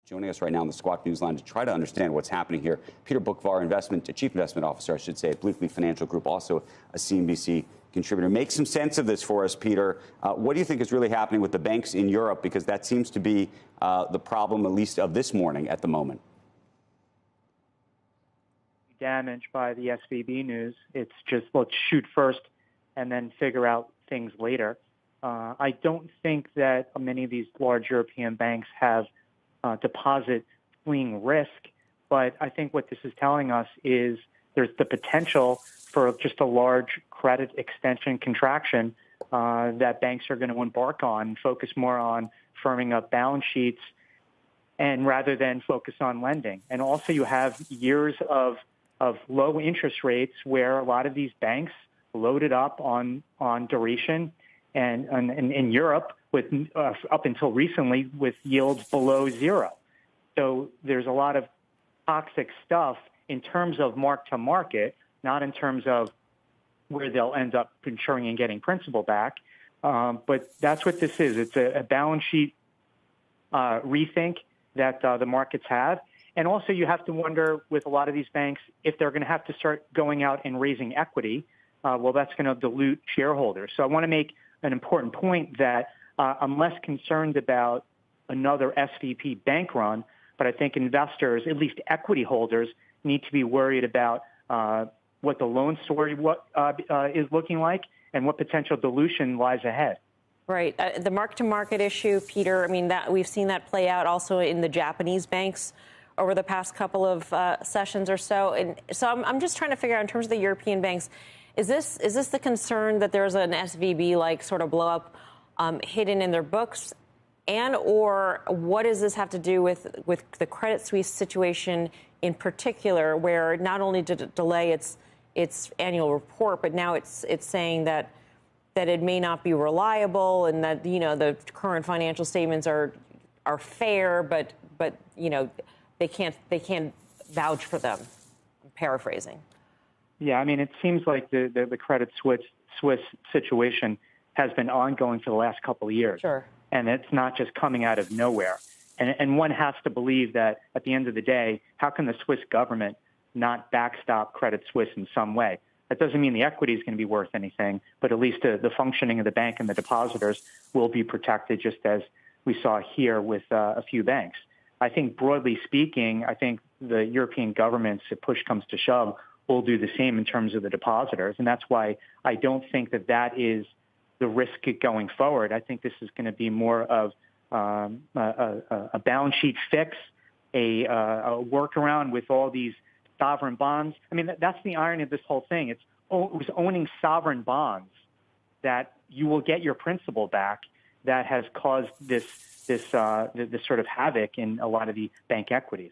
Joining us right now on the Squawk Newsline to try to understand what's happening here, Peter Bookvar, Chief Investment Officer, I should say, at Bleakley Financial Group, also a CNBC contributor. Make some sense of this for us, Peter. What do you think is really happening with the banks in Europe? Because that seems to be the problem, at least of this morning at the moment. Damaged by the SVB news. It's just, let's shoot first and then figure out things later. I don't think that many of these large European banks have deposit fleeing risk, but I think what this is telling us is there's the potential for just a large credit extension contraction that banks are going to embark on, focus more on firming up balance sheets, and rather than focus on lending. And also you have years of low interest rates where a lot of these banks loaded up on duration and in Europe with up until recently with yields below zero. So there's a lot of toxic stuff in terms of mark to market, not in terms of where they'll end up insuring and getting principal back. But that's what this is. It's a balance sheet rethink that the markets have. And also you have to wonder with a lot of these banks if they're going to have to start going out and raising equity. Well, that's going to dilute shareholders. So I want to make an important point that I'm less concerned about another SVB bank run, but I think investors, at least equity holders, need to be worried about what the loan story is looking like and what potential dilution lies ahead. Right. The mark-to-market issue, Peter, I mean, that we've seen that play out also in the Japanese banks over the past couple of sessions or so. And so I'm just trying to figure out in terms of the European banks, is this the concern that there's an SVB-like sort of blow-up hidden in their books? And or what does this have to do with the Credit Suisse situation in particular, where not only did it delay its annual report, but now it's saying that it may not be reliable and that, you know, the current financial statements are fair, but you know, they can't vouch for them. I'm paraphrasing. Yeah, I mean, it seems like the Credit Suisse situation has been ongoing for the last couple of years. Sure. And it's not just coming out of nowhere. And one has to believe that at the end of the day, how can the Swiss government not backstop Credit Suisse in some way? That doesn't mean the equity is going to be worth anything, but at least the functioning of the bank and the depositors will be protected, just as we saw here with a few banks. I think broadly speaking, I think the European governments, if push comes to shove, will do the same in terms of the depositors. And that's why I don't think that is the risk going forward. I think this is going to be more of a balance sheet fix, a workaround with all these sovereign bonds. I mean, that's the irony of this whole thing. It was owning sovereign bonds that you will get your principal back that has caused this sort of havoc in a lot of the bank equities.